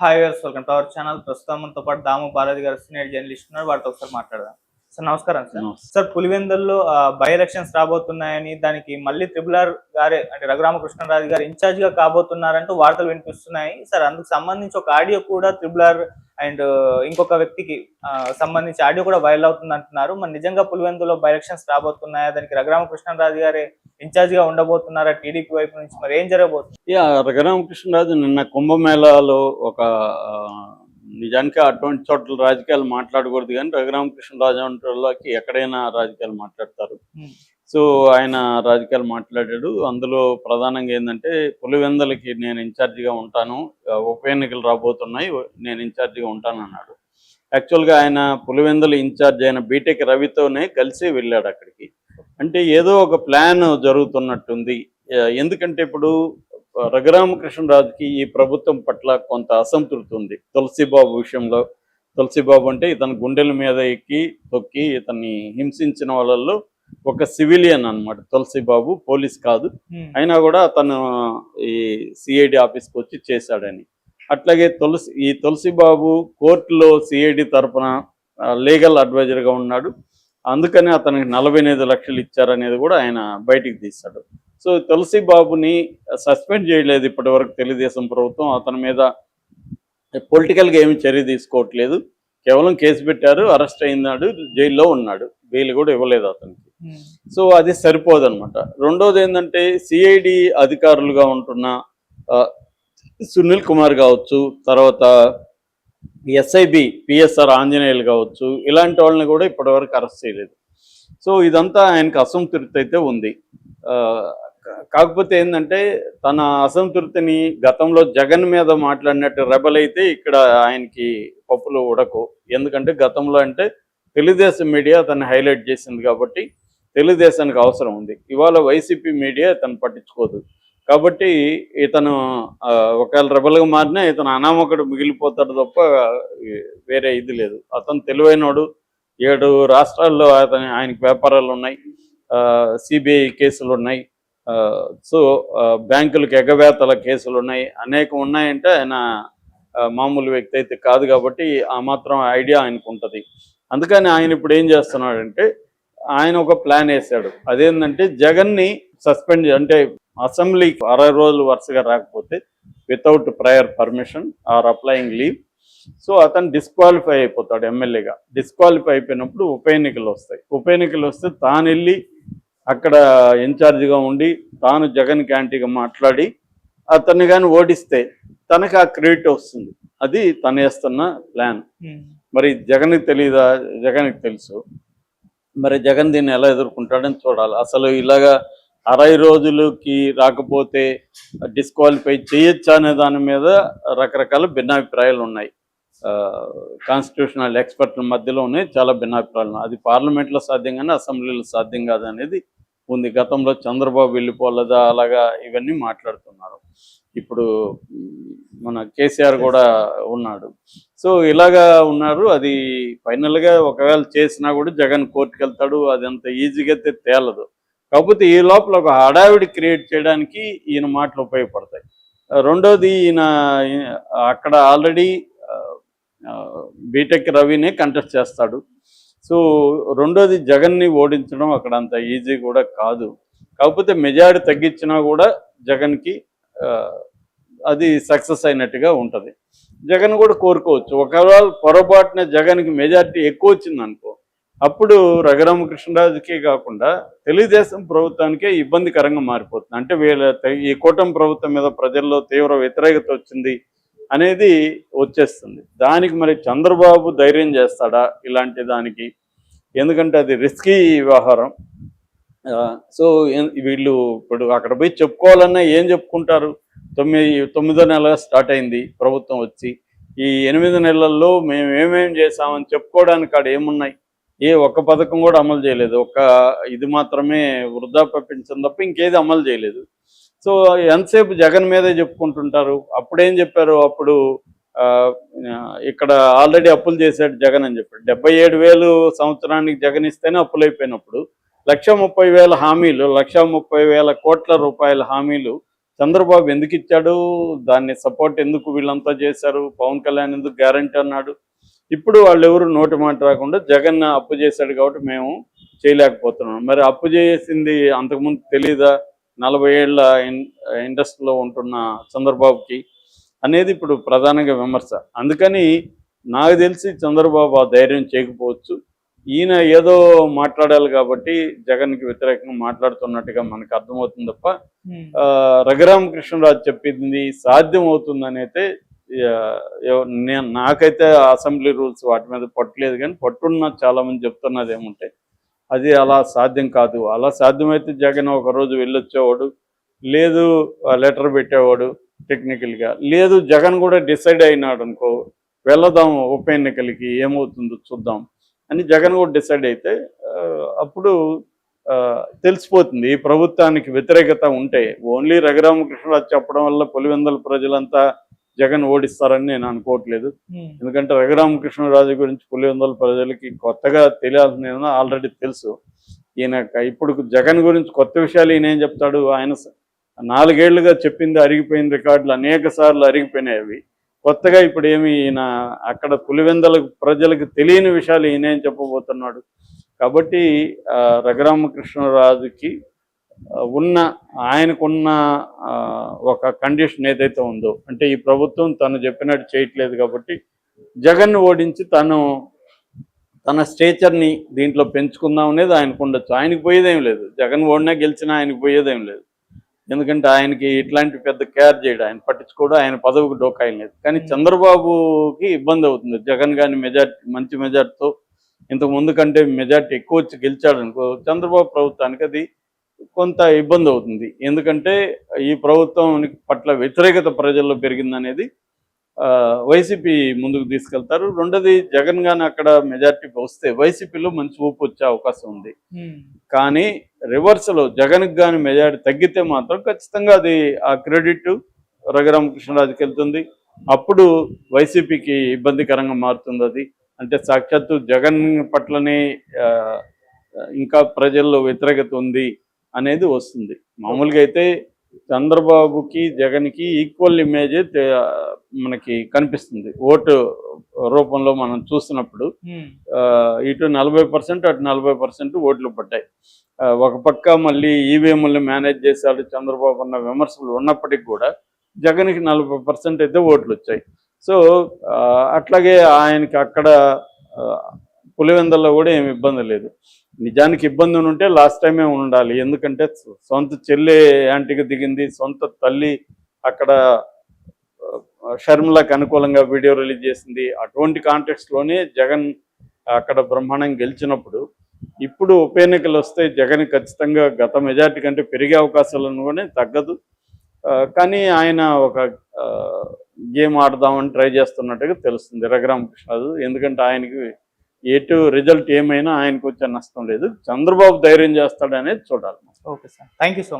Hi viewers, welcome to our channel. ప్రస్తుతం మనతో పాటు దాము బాలాజీ గారు సీనియర్ జర్నలిస్ట్ ఉన్నారు. వారితో ఒకసారి మాట్లాడదాం. సార్ నమస్కారం సార్. నమస్తే. సార్ పులివెందుల్లో బై ఎలక్షన్స్ రాబోతున్నాయని, దానికి మళ్ళీ త్రిబుల్ ఆర్ గారే అంటే రఘురామకృష్ణరాజు గారు ఇన్ఛార్జ్ గా కాబోతున్నారంటూ వార్తలు వినిపిస్తున్నాయి. సార్ అందుకు సంబంధించి ఒక ఆడియో కూడా త్రిబుల్ ఆర్ అండ్ ఇంకొక వ్యక్తికి సంబంధించి ఆడియో కూడా వైరల్ అవుతుంది అంటున్నారు. మరి నిజంగా పులివెందులో బై ఎలక్షన్స్ రాబోతున్నాయా, దానికి రఘురామకృష్ణరాజు గారే ఇన్ఛార్జ్ గా ఉండబోతున్నారా టీడీపీ వైపు నుంచి, మరి ఏం జరగబోతుంది? రఘురామకృష్ణరాజు నిన్న కుంభమేళాలో ఒక నిజానికి అటువంటి చోట్ల రాజకీయాలు మాట్లాడకూడదు, కానీ రఘురామకృష్ణరాజు అంటోళ్ళకి ఎక్కడైనా రాజకీయాలు మాట్లాడతారు. సో ఆయన రాజకీయాలు మాట్లాడాడు. అందులో ప్రధానంగా ఏంటంటే పులివెందులకి నేను ఇన్ఛార్జిగా ఉంటాను, ఉప ఎన్నికలు రాబోతున్నాయి, నేను ఇన్ఛార్జిగా ఉంటాను అన్నాడు. యాక్చువల్గా ఆయన పులివెందుల ఇన్ఛార్జ్ అయిన బీటెక్ రవితోనే కలిసి వెళ్ళాడు అక్కడికి. అంటే ఏదో ఒక ప్లాన్ జరుగుతున్నట్టుంది. ఎందుకంటే ఇప్పుడు రఘురామకృష్ణరాజుకి ఈ ప్రభుత్వం పట్ల కొంత అసంతృప్తి ఉంది. తులసిబాబు విషయంలో, తులసిబాబు అంటే ఇతని గుండెల మీద ఎక్కి తొక్కి ఇతన్ని హింసించిన వాళ్ళల్లో ఒక సివిలియన్ అన్నమాట తులసిబాబు, పోలీస్ కాదు. అయినా కూడా అతను ఈ సిఐడి ఆఫీస్కి వచ్చి చేశాడని. అట్లాగే ఈ తులసిబాబు కోర్టులో సిఐడి తరఫున లీగల్ అడ్వైజర్గా ఉన్నాడు. అందుకని అతనికి 45 లక్షలు ఇచ్చారనేది కూడా ఆయన బయటికి తీశాడు. సో తులసిబాబుని సస్పెండ్ చేయలేదు ఇప్పటి వరకు తెలుగుదేశం ప్రభుత్వం. అతని మీద పొలిటికల్గా ఏమి చర్య తీసుకోవట్లేదు. కేవలం కేసు పెట్టారు, అరెస్ట్ అయినాడు, జైల్లో ఉన్నాడు, బెయిల్ కూడా ఇవ్వలేదు అతనికి. సో అది సరిపోదన్నమాట. రెండోది ఏంటంటే సిఐడి అధికారులుగా ఉంటున్న సునీల్ కుమార్ కావచ్చు, తర్వాత ఎస్ఐబి పిఎస్ఆర్ ఆంజనేయులు కావచ్చు, ఇలాంటి వాళ్ళని కూడా ఇప్పటివరకు అరెస్ట్ చేయలేదు. సో ఇదంతా ఆయనకు అసంతృప్తి అయితే ఉంది. కాకపోతే ఏంటంటే తన అసంతృప్తిని గతంలో జగన్ మీద మాట్లాడినట్టు రెబల్ అయితే ఇక్కడ ఆయనకి పప్పులు ఉడకు. ఎందుకంటే గతంలో అంటే తెలుగుదేశం మీడియా తను హైలైట్ చేసింది కాబట్టి తెలుగుదేశానికి అవసరం ఉంది. ఇవాళ వైసీపీ మీడియా తను పట్టించుకోదు. కాబట్టి ఇతను ఒకవేళ రెబల్గా మారినా ఇతను అనామకుడు మిగిలిపోతాడు తప్ప వేరే ఇది లేదు. అతను తెలివైనోడు. 7 రాష్ట్రాల్లో ఆయనకి వ్యాపారాలు ఉన్నాయి, సిబిఐ కేసులు ఉన్నాయి, సో బ్యాంకులకు ఎగవేతల కేసులు ఉన్నాయి, అనేకం ఉన్నాయంటే ఆయన మామూలు వ్యక్తి అయితే కాదు. కాబట్టి ఆ మాత్రం ఐడియా ఆయనకు ఉంటుంది. అందుకని ఆయన ఇప్పుడు ఏం చేస్తున్నాడంటే ఆయన ఒక ప్లాన్ వేశాడు. అదేంటంటే జగన్ని సస్పెండ్, అంటే అసెంబ్లీకి 60 రోజులు వరుసగా రాకపోతే without prior permission or applying leave, so అతను డిస్క్వాలిఫై అయిపోతాడు ఎమ్మెల్యేగా. డిస్క్వాలిఫై అయిపోయినప్పుడు ఉప ఎన్నికలు వస్తాయి. ఉప ఎన్నికలు వస్తే తాను వెళ్ళి అక్కడ ఇన్ఛార్జిగా ఉండి తాను జగన్ క్యాంటీగా మాట్లాడి అతన్ని కానీ ఓడిస్తే తనకు ఆ క్రెడిట్ వస్తుంది. అది తను వేస్తున్న ప్లాన్. మరి జగన్కి తెలియదా? జగన్కి తెలుసు. మరి జగన్ దీన్ని ఎలా ఎదుర్కొంటాడని చూడాలి. అసలు ఇలాగా 60 రోజులకి రాకపోతే డిస్క్వాలిఫై చేయొచ్చా అనే దాని మీద రకరకాల భిన్నాభిప్రాయాలు ఉన్నాయి. కాన్స్టిట్యూషనల్ ఎక్స్పర్ట్ల మధ్యలోనే చాలా భిన్నాభిప్రాయాలు. అది పార్లమెంట్లో సాధ్యం కానీ అసెంబ్లీలో సాధ్యం కాదనేది ఉంది. గతంలో చంద్రబాబు వెళ్ళిపోలేదా అలాగా ఇవన్నీ మాట్లాడుతున్నారు. ఇప్పుడు మన కేసీఆర్ కూడా ఉన్నాడు. సో ఇలాగా ఉన్నారు. అది ఫైనల్గా ఒకవేళ చేసినా కూడా జగన్ కోర్టుకు వెళ్తాడు. అది అంత ఈజీగా అయితే తేలదు. కాకపోతే ఈ లోపల ఒక హడావిడి క్రియేట్ చేయడానికి ఈయన మాటలు ఉపయోగపడతాయి. రెండోది ఈయన అక్కడ ఆల్రెడీ బీటెక్ రవినే కంటెస్ట్ చేస్తాడు. సో రెండోది జగన్ని ఓడించడం అక్కడ అంత ఈజీ కూడా కాదు. కాకపోతే మెజారిటీ తగ్గించినా కూడా జగన్కి అది సక్సెస్ అయినట్టుగా ఉంటుంది. జగన్ కూడా కోరుకోవచ్చు. ఒకవేళ పొరపాటున జగన్కి మెజారిటీ ఎక్కువ వచ్చింది అనుకో, అప్పుడు రఘురామకృష్ణరాజుకే కాకుండా తెలుగుదేశం ప్రభుత్వానికే ఇబ్బందికరంగా మారిపోతుంది. అంటే ఈ కూటమి ప్రభుత్వం మీద ప్రజల్లో తీవ్ర వ్యతిరేకత వచ్చింది అనేది వచ్చేస్తుంది. దానికి మరి చంద్రబాబు ధైర్యం చేస్తాడా ఇలాంటి దానికి? ఎందుకంటే అది రిస్కీ వ్యవహారం. సో వీళ్ళు ఇప్పుడు అక్కడ పోయి చెప్పుకోవాలన్నా ఏం చెప్పుకుంటారు? 9వ నెల స్టార్ట్ అయింది ప్రభుత్వం వచ్చి. ఈ 8 నెలల్లో మేము ఏమేం చేసామని చెప్పుకోవడానికి అక్కడ ఏమున్నాయి? ఒక్క పథకం కూడా అమలు చేయలేదు. ఇది మాత్రమే వృద్ధాప్య పెన్షన్ తప్ప ఇంకేది అమలు చేయలేదు. సో ఎంతసేపు జగన్ మీదే చెప్పుకుంటుంటారు. అప్పుడేం చెప్పారు? అప్పుడు ఇక్కడ ఆల్రెడీ అప్పులు చేశాడు జగన్ అని చెప్పాడు. 77,000 సంవత్సరానికి జగన్ ఇస్తేనే అప్పులు అయిపోయినప్పుడు 1,30,000 హామీలు, 1,30,000 కోట్ల రూపాయల హామీలు చంద్రబాబు ఎందుకు ఇచ్చాడు, దాన్ని సపోర్ట్ ఎందుకు వీళ్ళంతా చేశారు, పవన్ కళ్యాణ్ ఎందుకు గ్యారంటీ అన్నాడు. ఇప్పుడు వాళ్ళు ఎవరు నోటి మాట రాకుండా జగన్ అప్పు చేశాడు కాబట్టి మేము చేయలేకపోతున్నాం. మరి అప్పు చేసింది అంతకుముందు తెలీదా 40 ఏళ్ల ఇండస్ట్రీలో ఉంటున్న చంద్రబాబుకి అనేది ఇప్పుడు ప్రధానంగా విమర్శ. అందుకని నాకు తెలిసి చంద్రబాబు ఆ ధైర్యం చేయకపోవచ్చు. ఈయన ఏదో మాట్లాడాలి కాబట్టి జగన్కి వ్యతిరేకంగా మాట్లాడుతున్నట్టుగా మనకు అర్థమవుతుంది తప్ప రఘురామకృష్ణరాజు చెప్పింది సాధ్యం అవుతుందని అయితే నాకైతే అసెంబ్లీ రూల్స్ వాటి మీద పట్టలేదు, కానీ పట్టున్న చాలా మంది చెప్తున్నది ఏమంటే అది అలా సాధ్యం కాదు. అలా సాధ్యమైతే జగన్ ఒకరోజు వెళ్ళొచ్చేవాడు, లేదు లెటర్ పెట్టేవాడు టెక్నికల్గా, లేదు జగన్ కూడా డిసైడ్ అయినాడు అనుకో వెళదాం ఉప ఎన్నికలకి ఏమవుతుందో చూద్దాం అని జగన్ కూడా డిసైడ్ అయితే అప్పుడు తెలిసిపోతుంది ఈ ప్రభుత్వానికి వ్యతిరేకత ఉంటే. ఓన్లీ రఘురామకృష్ణరాజు చెప్పడం వల్ల పులివెందుల ప్రజలంతా జగన్ ఓడిస్తారని నేను అనుకోవట్లేదు. ఎందుకంటే రఘురామకృష్ణరాజు గురించి పులివెందుల ప్రజలకి కొత్తగా తెలియాల్సిన ఆల్రెడీ తెలుసు. ఈయన ఇప్పుడు జగన్ గురించి కొత్త విషయాలు ఈయన ఏం చెప్తాడు, ఆయన 4 ఏళ్లుగా చెప్పింది అరిగిపోయిన రికార్డులు అనేక సార్లు అరిగిపోయినాయి. అవి కొత్తగా ఇప్పుడు ఏమి ఈయన అక్కడ పులివెందుల ప్రజలకు తెలియని విషయాలు ఈయనేం చెప్పబోతున్నాడు. కాబట్టి రఘురామకృష్ణరాజుకి ఆయనకున్న ఒక కండిషన్ ఏదైతే ఉందో, అంటే ఈ ప్రభుత్వం తను చెప్పినట్టు చేయట్లేదు కాబట్టి జగన్ను ఓడించి తన స్టేచర్ని దీంట్లో పెంచుకుందాం అనేది ఆయనకు ఉండొచ్చు. ఆయనకు పోయేదేం లేదు, జగన్ ఓడినా గెలిచినా ఆయనకు పోయేదేం లేదు. ఎందుకంటే ఆయనకి ఇట్లాంటి పెద్ద కేర్ చేయడు, ఆయన పట్టించుకోవడం, ఆయన పదవికి డోకాయం లేదు. కానీ చంద్రబాబుకి ఇబ్బంది అవుతుంది. జగన్ కానీ మంచి మెజార్టీతో ఇంతకు ముందు కంటే మెజార్టీ ఎక్కువ వచ్చి గెలిచాడు అనుకో, చంద్రబాబు ప్రభుత్వానికి అది కొంత ఇబ్బంది అవుతుంది. ఎందుకంటే ఈ ప్రభుత్వం పట్ల వ్యతిరేకత ప్రజల్లో పెరిగిందనేది వైసీపీ ముందుకు తీసుకెళ్తారు. రెండోది జగన్ గాని అక్కడ మెజార్టీకి వస్తే వైసీపీలో మంచి ఊపు వచ్చే అవకాశం ఉంది. కానీ రివర్స్లో జగన్కి కానీ మెజార్టీ తగ్గితే మాత్రం ఖచ్చితంగా అది ఆ క్రెడిట్ రఘురామకృష్ణరాజుకి వెళ్తుంది. అప్పుడు వైసీపీకి ఇబ్బందికరంగా మారుతుంది. అది అంటే సాక్షాత్తు జగన్ పట్లనే ఇంకా ప్రజల్లో వ్యతిరేకత ఉంది అనేది వస్తుంది. మామూలుగా అయితే చంద్రబాబుకి జగన్కి ఈక్వల్ ఇమేజ్ మనకి కనిపిస్తుంది ఓటు రూపంలో మనం చూసినప్పుడు. ఇటు 40% అటు 40% ఓట్లు పడ్డాయి. ఒక పక్క మళ్ళీ ఈవీఎంలు మేనేజ్ చేశాడు చంద్రబాబు అన్న విమర్శలు ఉన్నప్పటికీ కూడా జగన్కి 40% అయితే ఓట్లు వచ్చాయి. సో అట్లాగే ఆయనకి అక్కడ పులివెందుల్లో కూడా ఏమి ఇబ్బంది లేదు. నిజానికి ఇబ్బంది ఉంటే లాస్ట్ టైమే ఉండాలి. ఎందుకంటే సొంత చెల్లి యాంటీకి దిగింది, సొంత తల్లి అక్కడ షర్మిలకు అనుకూలంగా వీడియో రిలీజ్ చేసింది. అటువంటి కాంటెక్స్ట్లోనే జగన్ అక్కడ బ్రహ్మాండంగా గెలిచినప్పుడు ఇప్పుడు ఉప ఎన్నికలు వస్తే జగన్ ఖచ్చితంగా గత మెజార్టీ కంటే పెరిగే అవకాశాలను కూడా తగ్గదు. కానీ ఆయన ఒక గేమ్ ఆడదామని ట్రై చేస్తున్నట్టుగా తెలుస్తుంది రఘురామకృష్ణరాజు. ఎందుకంటే ఆయనకి ఎటు రిజల్ట్ ఏమైనా ఆయనకు వచ్చే నష్టం లేదు. చంద్రబాబు ధైర్యం చేస్తాడనేది చూడాలి. Okay sir, thank you so much.